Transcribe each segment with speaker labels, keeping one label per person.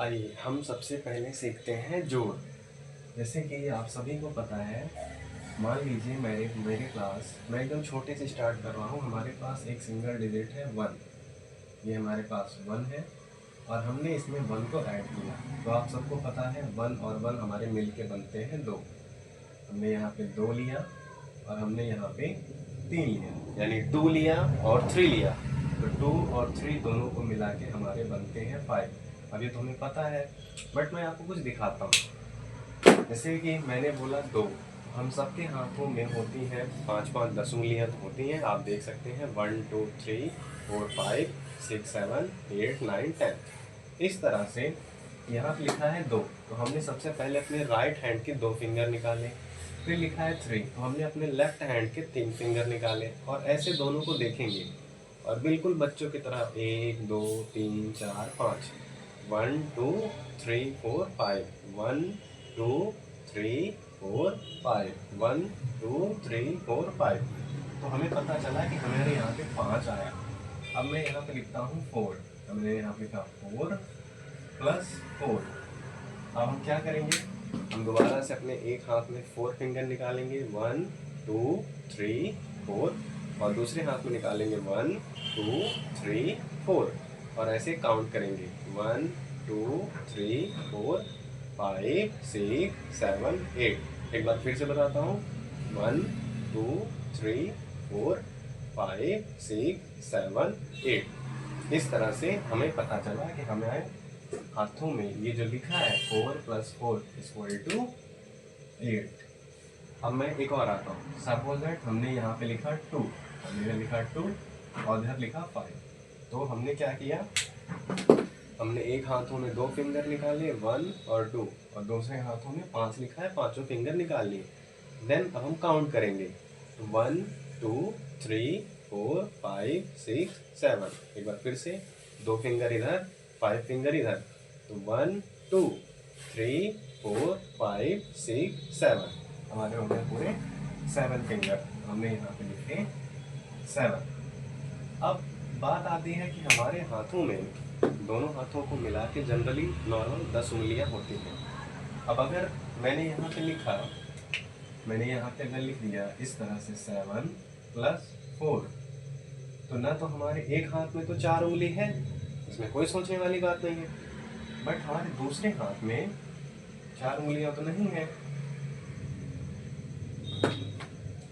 Speaker 1: आइए हम सबसे पहले सीखते हैं जोड़। जैसे कि आप सभी को पता है, मान लीजिए मेरे क्लास मैं एकदम छोटे से स्टार्ट कर रहा हूँ। हमारे पास एक सिंगल डिजिट है 1, ये हमारे पास 1 है और हमने इसमें 1 को ऐड किया। तो आप सबको पता है 1 और 1 हमारे मिल के बनते हैं 2। हमने यहाँ पे 2 लिया और हमने यहाँ पे 3 लिया, यानी 2 लिया और 3 लिया। तो 2 और 3 दोनों को मिला के हमारे बनते हैं 5। अब ये तुम्हें पता है, बट मैं आपको कुछ दिखाता हूँ। जैसे कि मैंने बोला 2, हम सबके हाथों में होती हैं 5-5 10 उंगलियाँ होती हैं। आप देख सकते हैं 1 2 3 4 5 6 7 8 9 10। इस तरह से यहाँ पे लिखा है 2, तो हमने सबसे पहले अपने राइट हैंड के 2 फिंगर निकाले। फिर लिखा है 3, तो हमने अपने लेफ्ट हैंड के 3 फिंगर निकाले और ऐसे दोनों को देखेंगे और बिल्कुल बच्चों की तरह 1 2 3 4 5 1 2 3 4 5 1 2 3 4 5 1 2 3 4 5। तो हमें पता चला कि हमारे यहाँ पे 5 आया। अब मैं यहाँ पे लिखता हूँ 4। हमने यहाँ पे लिखा 4 प्लस 4। अब हम क्या करेंगे, हम दोबारा से अपने एक हाथ में 4 फिंगर निकालेंगे, 1 2 3 4, और दूसरे हाथ में निकालेंगे 1 2 3 4 और ऐसे काउंट करेंगे 1 2 3 4 5 6 7 8। एक बार फिर से बताता हूँ, 1 2 3 4 5 6 7 8। इस तरह से हमें पता चला कि हमें हाथों में ये जो लिखा है 4 + 4 = 8। अब मैं एक और आता हूँ। सपोज दैट हमने यहाँ पे लिखा 2, हमने लिखा 2 और इधर लिखा 5। तो हमने क्या किया, हमने एक हाथों में 2 फिंगर निकाले 1 और 2, और दूसरे हाथों में 5 लिखा है, पांचों फिंगर निकाल लिए। देन अब हम काउंट करेंगे 1 2 3 4 5 6 7। एक बार फिर से 2 फिंगर इधर 5 फिंगर इधर, तो 1 2 3 4 5 6 7 हमारे हो गए पूरे 7 फिंगर। हमने यहाँ पे लिखे 7। अब बात आती है कि हमारे हाथों में दोनों हाथों को मिला के जनरली नॉर्मल 10 उंगलियाँ होती हैं। अब अगर मैंने यहाँ पे अगर लिख दिया इस तरह से 7 + 4, तो ना तो हमारे एक हाथ में तो 4 उंगली है, इसमें कोई सोचने वाली बात नहीं है। बट हमारे दूसरे हाथ में 4 उंगलियां तो नहीं है,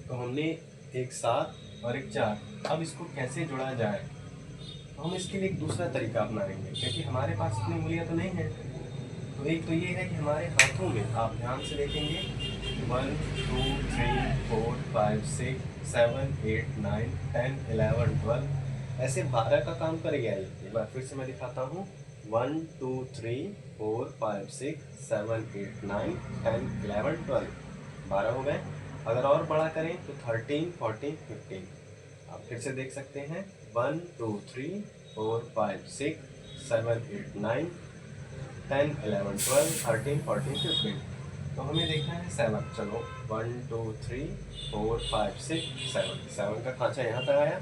Speaker 1: तो हमने एक 7 और एक 4। अब इसको कैसे जोड़ा जाए, तो हम इसके लिए एक दूसरा तरीका अपनाएंगे, क्योंकि हमारे पास इतनी उंगलियां तो नहीं है। तो एक तो ये है कि हमारे हाथों में आप ध्यान से देखेंगे 1 2 3 4 5 6 7 8 9 10 11 12, ऐसे 12 का काम कर गया। एक बार फिर से मैं दिखाता हूँ, 1 2 3 4 5 6 7 8 9 10 11 12, 12 हो गए। अगर और बड़ा करें तो 13 14 15। आप फिर से देख सकते हैं 1 2 3 4 5 6 7 8 9 10 11 12 13 14 15। तो हमें देखना है 7। चलो 1 2 3 4 5 6 7 का खांचा यहाँ तक आया।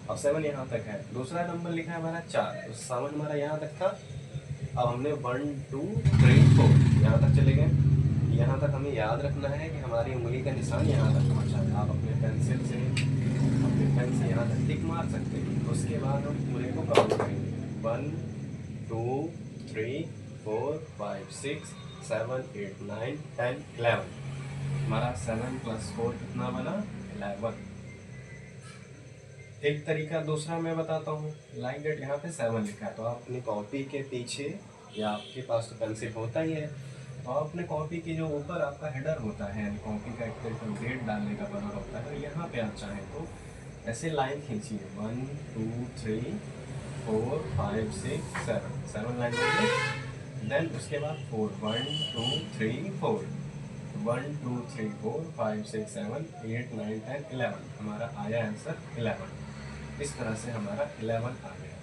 Speaker 1: अब 7 यहाँ तक है। दूसरा नंबर लिखा है हमारा 4, तो 7 हमारा यहाँ तक था। अब हमने 1 2 3 4 यहाँ तक चले गए। यहाँ तक हमें याद रखना है कि हमारी उंगली का निशान यहाँ तक पहुँचा है। आप अपने पेन से यहाँ तक टिक मार सकते हैं। उसके बाद हम पूरे को काउंट करेंगे 1 2 3 4 5 6 7 8 9 10 11। हमारा 7 + 4 कितना बना, 11। एक तरीका दूसरा मैं बताता हूँ, लाइक डेट यहाँ पे 7 लिखा है, तो आप अपनी कॉपी के पीछे, या आपके पास तो पेंसिल होता ही है, तो आप अपने कॉपी के जो ऊपर आपका हेडर होता है, कॉपी का एक डेट डालने का बना होता है, यहाँ पे आप चाहें तो ऐसे लाइन खींचिए 1 2 3 4 5 6 7 लाइन होगी। देन उसके बाद 4 1 2 3 4 1 2 3 4 5 6 7 8 9 10 11। हमारा आया आंसर 11। इस तरह से हमारा 11 आ गया।